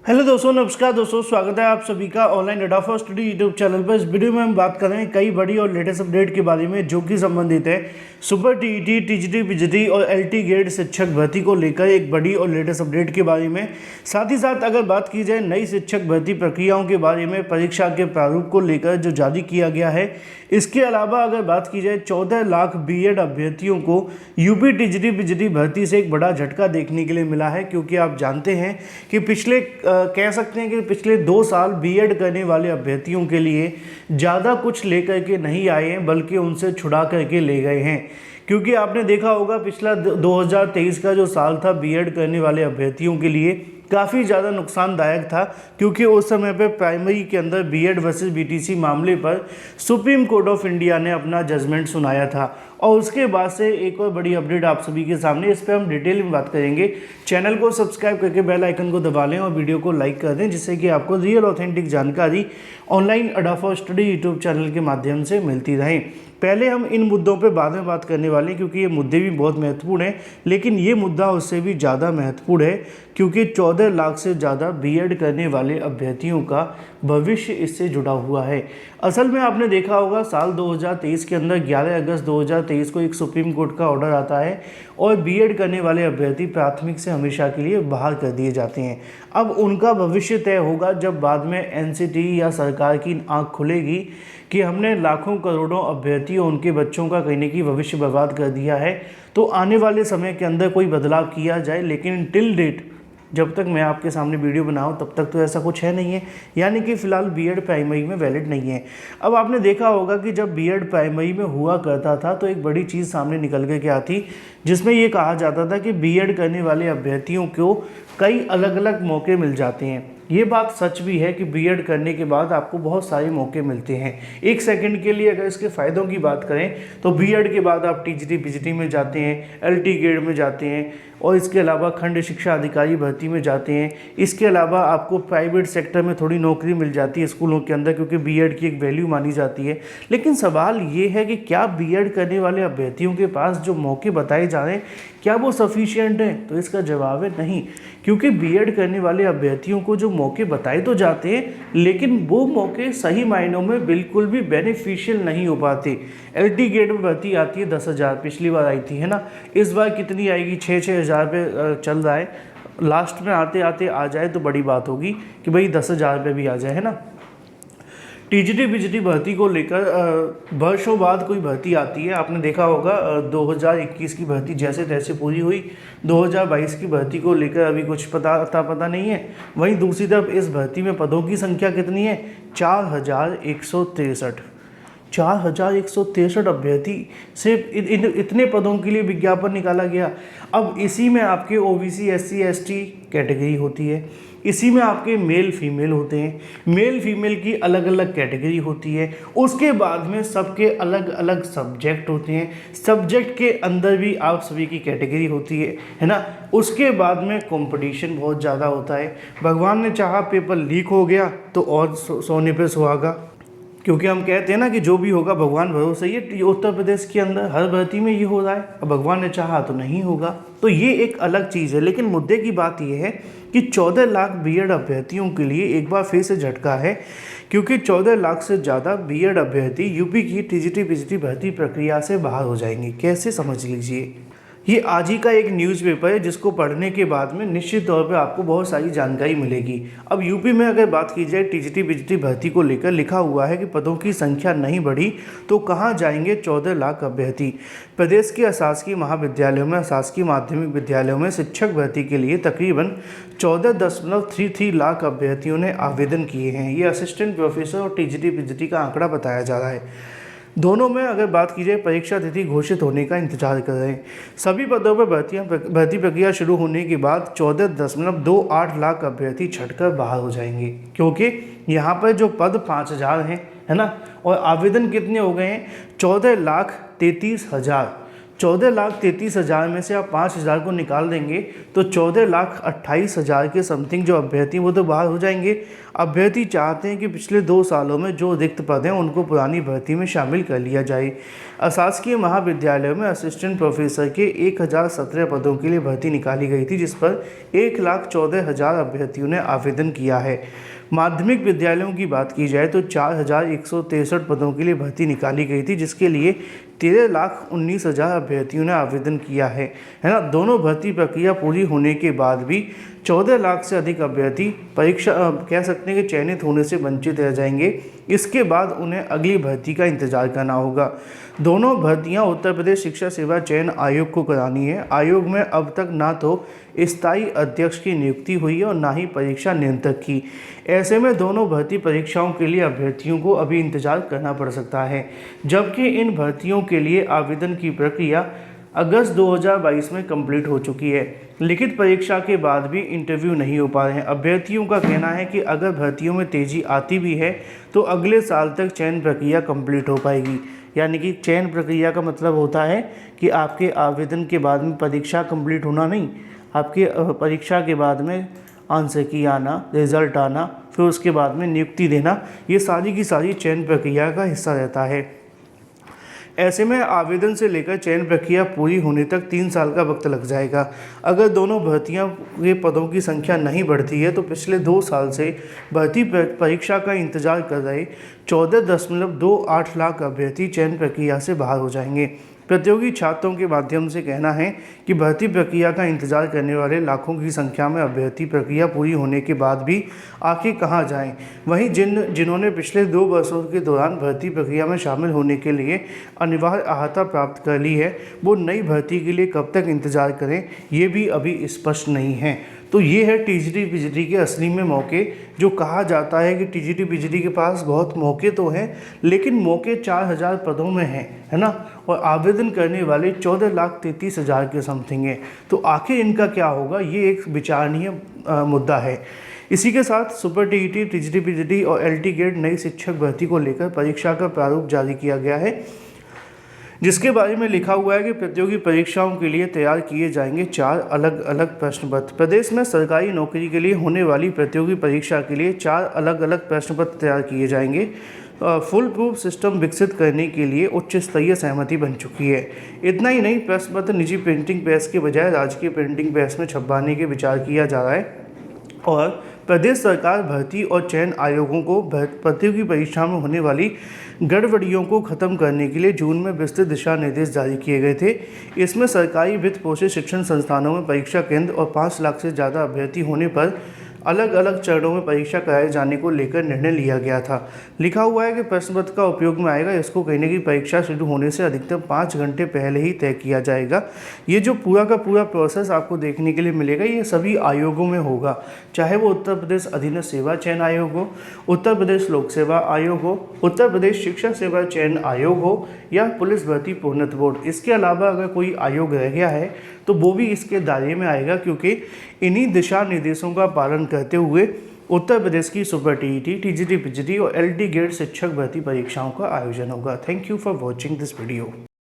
Hello दोस्तों, नमस्कार दोस्तों, स्वागत है आप सभी का online data for study YouTube channel पर। इस वीडियो में हम बात कर रहे हैं कई बड़ी और लेटेस्ट अपडेट के बारे में जो कि संबंधित है सुपर टीईटी, टीजीटी, पीजीटी और एलटी ग्रेड शिक्षक भर्ती को लेकर एक बड़ी और लेटेस्ट अपडेट के बारे में। साथ ही साथ अगर बात की जाए नई शिक्षक भर्ती प्रक्रियाओं के बारे में, परीक्षा के प्रारूप को लेकर जो जारी किया गया है, इसके अलावा अगर बात की जाए 14 लाख बीएड अभ्यर्थियों को यूपी टीजीटी पीजीटी भर्ती से एक बड़ा झटका देखने के लिए मिला है। क्योंकि आप जानते हैं कि कह सकते हैं कि पिछले 2 साल बीएड करने वाले अभ्यर्थियों के लिए ज़्यादा कुछ लेकर के नहीं आए हैं, बल्कि उनसे छुड़ा करके ले गए हैं। क्योंकि आपने देखा होगा पिछला 2023 का जो साल था बीएड करने वाले अभ्यर्थियों के लिए काफ़ी ज़्यादा नुकसानदायक था। क्योंकि उस समय पे प्राइमरी के अंदर बीएड वर्सेस बीटीसी मामले पर सुप्रीम कोर्ट ऑफ इंडिया ने अपना जजमेंट सुनाया था। और उसके बाद से एक और बड़ी अपडेट आप सभी के सामने, इस पर हम डिटेल में बात करेंगे। चैनल को सब्सक्राइब करके बेल आइकन को दबा लें और वीडियो को लाइक कर दें, जिससे कि आपको रियल ऑथेंटिक जानकारी online data for study YouTube channel के माध्यम से मिलती रहे। पहले हम इन मुद्दों पर बाद में बात करने वाले हैं, क्योंकि ये मुद्दे भी बहुत महत्वपूर्ण हैं। लेकिन ये मुद्दा उससे भी ज़्यादा महत्वपूर्ण है, क्योंकि 14 लाख से ज़्यादा बीएड करने वाले अभ्यर्थियों का भविष्य इससे जुड़ा हुआ है। असल में आपने देखा होगा साल 2023 के अंदर 11 अगस्त 2023 को एक सुप्रीम कोर्ट का ऑर्डर आता है और बीएड करने वाले अभ्यर्थी प्राथमिक से हमेशा के लिए बाहर कर दिए जाते हैं। अब उनका भविष्य तय होगा जब बाद में एनसीटी या सरकार की आंख खुलेगी कि हमने लाखों करोड़ों अभ्यर्थियों, उनके बच्चों का कहीं न कहीं भविष्य बर्बाद कर दिया है, तो आने वाले समय के अंदर कोई बदलाव किया जाए। लेकिन टिल डेट, जब तक मैं आपके सामने वीडियो बनाऊं तब तक तो ऐसा कुछ है नहीं है। यानी कि फ़िलहाल बीएड प्राइमरी में वैलिड नहीं है। अब आपने देखा होगा कि जब बीएड प्राइमरी में हुआ करता था तो एक बड़ी चीज़ सामने निकल के क्या थी, जिसमें ये कहा जाता था कि बीएड करने वाले अभ्यर्थियों को कई अलग अलग मौके मिल जाते हैं। ये बात सच भी है कि बीएड करने के बाद आपको बहुत सारे मौके मिलते हैं। एक सेकंड के लिए अगर इसके फ़ायदों की बात करें तो बीएड के बाद आप टीजीटी पीजीटी में जाते हैं, एलटी ग्रेड में जाते हैं, और इसके अलावा खंड शिक्षा अधिकारी भर्ती में जाते हैं। इसके अलावा आपको प्राइवेट सेक्टर में थोड़ी नौकरी मिल जाती है स्कूलों के अंदर, क्योंकि बीएड की एक वैल्यू मानी जाती है। लेकिन सवाल ये है कि क्या बीएड करने वाले अभ्यर्थियों के पास जो मौके बताए जा रहे हैं, क्या वो सफिशिएंट हैं? तो इसका जवाब है नहीं। क्योंकि बीएड करने वाले अभ्यर्थियों को जो मौके बताए तो जाते हैं, लेकिन वो मौके सही मायनों में बिल्कुल भी बेनिफिशियल नहीं हो पाते। एलटी ग्रेड में भर्ती आती है 10,000, पिछली बार आई थी, है ना। इस बार कितनी आएगी? 6-6 हज़ार पे चल रहा है। लास्ट में आते आते आ जाए तो बड़ी बात होगी कि भाई 10,000 पे भी आ जाए, है ना। टीजीटी पीजीटी भर्ती को लेकर वर्षों बाद कोई भर्ती आती है। आपने देखा होगा 2021 की भर्ती जैसे तैसे पूरी हुई, 2022 की भर्ती को लेकर अभी कुछ पता नहीं है। वहीं दूसरी तरफ इस भर्ती में पदों की संख्या कितनी है? 4,163। 4,163 अभ्यर्थी, सिर्फ इतने पदों के लिए विज्ञापन निकाला गया। अब इसी में आपके ओबीसी, एससी, एसटी कैटेगरी होती है, इसी में आपके मेल फीमेल होते हैं, मेल फीमेल की अलग अलग कैटेगरी होती है। उसके बाद में सबके अलग अलग सब्जेक्ट होते हैं, सब्जेक्ट के अंदर भी आप सभी की कैटेगरी होती है ना। उसके बाद में कंपटीशन बहुत ज़्यादा होता है। भगवान ने चाहा पेपर लीक हो गया तो और सोने पे सुहागा, क्योंकि हम कहते हैं ना कि जो भी होगा भगवान भरोसे। ये उत्तर प्रदेश के अंदर हर भर्ती में ये हो रहा है। अब भगवान ने चाहा तो नहीं होगा, तो ये एक अलग चीज़ है। लेकिन मुद्दे की बात ये है कि 14 लाख बीएड अभ्यर्थियों के लिए एक बार फिर से झटका है, क्योंकि 14 लाख से ज़्यादा बीएड अभ्यर्थी यूपी की टीजीटी पीजीटी भर्ती प्रक्रिया से बाहर हो जाएंगे। कैसे, समझ लीजिए। ये आज ही का एक न्यूज़पेपर है जिसको पढ़ने के बाद में निश्चित तौर पे आपको बहुत सारी जानकारी मिलेगी। अब यूपी में अगर बात की जाए टीजीटी पीजीटी भर्ती को लेकर, लिखा हुआ है कि पदों की संख्या नहीं बढ़ी तो कहाँ जाएंगे 14 लाख अभ्यर्थी। प्रदेश के अशासकीय महाविद्यालयों में, अशासकीय माध्यमिक विद्यालयों में शिक्षक भर्ती के लिए तकरीबन 14.33 लाख अभ्यर्थियों ने आवेदन किए हैं। ये असिस्टेंट प्रोफेसर और टीजीटी पीजीटी का आंकड़ा बताया जा रहा है। दोनों में अगर बात की जाए परीक्षा तिथि घोषित होने का इंतजार कर रहे हैं। सभी पदों पर भर्ती प्रक्रिया शुरू होने के बाद 14.28 लाख अभ्यर्थी छटकर बाहर हो जाएंगे, क्योंकि यहाँ पर जो पद 5,000 हैं, है ना, और आवेदन कितने हो गए हैं? 14,33,000। 14,33,000 में से आप 5,000 को निकाल देंगे तो 14,28,000 के समथिंग जो अभ्यर्थी वो तो बाहर हो जाएंगे। अभ्यर्थी चाहते हैं कि पिछले 2 सालों में जो रिक्त पद हैं उनको पुरानी भर्ती में शामिल कर लिया जाए। अशासकीय महाविद्यालयों में असिस्टेंट प्रोफेसर के 1,017 पदों के लिए भर्ती निकाली गई थी, जिस पर 1,14,000 अभ्यर्थियों ने आवेदन किया है। माध्यमिक विद्यालयों की बात की जाए तो 4,163 पदों के लिए भर्ती निकाली गई थी, जिसके लिए 13,19,000 अभ्यर्थियों ने आवेदन किया है ना। दोनों भर्ती प्रक्रिया पूरी होने के बाद भी 14 लाख से अधिक अभ्यर्थी परीक्षा कह सकते हैं कि चयनित होने से वंचित रह जाएंगे। इसके बाद उन्हें अगली भर्ती का इंतजार करना होगा। दोनों भर्तियां उत्तर प्रदेश शिक्षा सेवा चयन आयोग को करानी है। आयोग में अब तक ना तो स्थायी अध्यक्ष की नियुक्ति हुई है और ना ही परीक्षा नियंत्रक की। ऐसे में दोनों भर्ती परीक्षाओं के लिए अभ्यर्थियों को अभी इंतजार करना पड़ सकता है, जबकि इन भर्तियों के लिए आवेदन की प्रक्रिया अगस्त 2022 में कंप्लीट हो चुकी है। लिखित परीक्षा के बाद भी इंटरव्यू नहीं हो पा रहे हैं। अभ्यर्थियों का कहना है कि अगर भर्तियों में तेज़ी आती भी है तो अगले साल तक चयन प्रक्रिया कंप्लीट हो पाएगी। यानी कि चयन प्रक्रिया का मतलब होता है कि आपके आवेदन के बाद में परीक्षा कंप्लीट होना नहीं, आपके परीक्षा के बाद में आंसर की आना, रिजल्ट आना, फिर उसके बाद में नियुक्ति देना, ये सारी की सारी चयन प्रक्रिया का हिस्सा रहता है। ऐसे में आवेदन से लेकर चयन प्रक्रिया पूरी होने तक 3 साल का वक्त लग जाएगा। अगर दोनों भर्तियां के पदों की संख्या नहीं बढ़ती है तो पिछले 2 साल से भर्ती परीक्षा का इंतजार कर रहे 14.28 लाख अभ्यर्थी चयन प्रक्रिया से बाहर हो जाएंगे। प्रतियोगी छात्रों के माध्यम से कहना है कि भर्ती प्रक्रिया का इंतजार करने वाले लाखों की संख्या में अभ्यर्थी प्रक्रिया पूरी होने के बाद भी आखिर कहां जाएं। वहीं जिन्होंने पिछले 2 वर्षों के दौरान भर्ती प्रक्रिया में शामिल होने के लिए अनिवार्य अर्हता प्राप्त कर ली है, वो नई भर्ती के लिए कब तक इंतजार करें, ये भी अभी स्पष्ट नहीं है। तो ये है टीजीटी पीजीटी के असली में मौके। जो कहा जाता है कि टीजीटी पीजीटी के पास बहुत मौके तो हैं, लेकिन मौके 4,000 पदों में हैं, है ना, और आवेदन करने वाले 14,33,000 के समथिंग हैं। तो आखिर इनका क्या होगा, ये एक विचारणीय मुद्दा है। इसी के साथ सुपर टीईटी, टीजीटी पीजीटी और एलटी गेट नई शिक्षक भर्ती को लेकर परीक्षा का प्रारूप जारी किया गया है, जिसके बारे में लिखा हुआ है कि प्रतियोगी परीक्षाओं के लिए तैयार किए जाएंगे 4 अलग अलग प्रश्न पत्र। प्रदेश में सरकारी नौकरी के लिए होने वाली प्रतियोगी परीक्षा के लिए 4 अलग अलग प्रश्न पत्र तैयार किए जाएंगे। फुल प्रूफ सिस्टम विकसित करने के लिए उच्च स्तरीय सहमति बन चुकी है। इतना ही नहीं, प्रश्न पत्र निजी प्रिंटिंग प्रेस के बजाय राजकीय प्रिंटिंग प्रेस में छपवाने के विचार किया जा रहा है और प्रदेश सरकार भर्ती और चयन आयोगों को प्रतियोगी परीक्षा में होने वाली गड़बड़ियों को खत्म करने के लिए जून में विस्तृत दिशा निर्देश जारी किए गए थे। इसमें सरकारी वित्त पोषित शिक्षण संस्थानों में परीक्षा केंद्र और 5 लाख से ज़्यादा अभ्यर्थी होने पर अलग अलग चरणों में परीक्षा कराए जाने को लेकर निर्णय लिया गया था। लिखा हुआ है कि प्रश्न पत्र का उपयोग में आएगा। इसको कहने की परीक्षा शुरू होने से अधिकतम 5 घंटे पहले ही तय किया जाएगा। ये जो पूरा का पूरा प्रोसेस आपको देखने के लिए मिलेगा, ये सभी आयोगों में होगा, चाहे वो उत्तर प्रदेश अधीनस्थ सेवा चयन आयोग हो, उत्तर प्रदेश लोक सेवा आयोग हो, उत्तर प्रदेश शिक्षा सेवा चयन आयोग हो या पुलिस भर्ती प्रोन्नत बोर्ड। इसके अलावा अगर कोई आयोग रह गया है तो वो भी इसके दायरे में आएगा, क्योंकि इन्हीं दिशा निर्देशों का पालन करते हुए उत्तर प्रदेश की सुपर टीईटी, टीजीटी पीजीटी और एलटी गेट शिक्षक भर्ती परीक्षाओं का आयोजन होगा। Thank you for watching this video.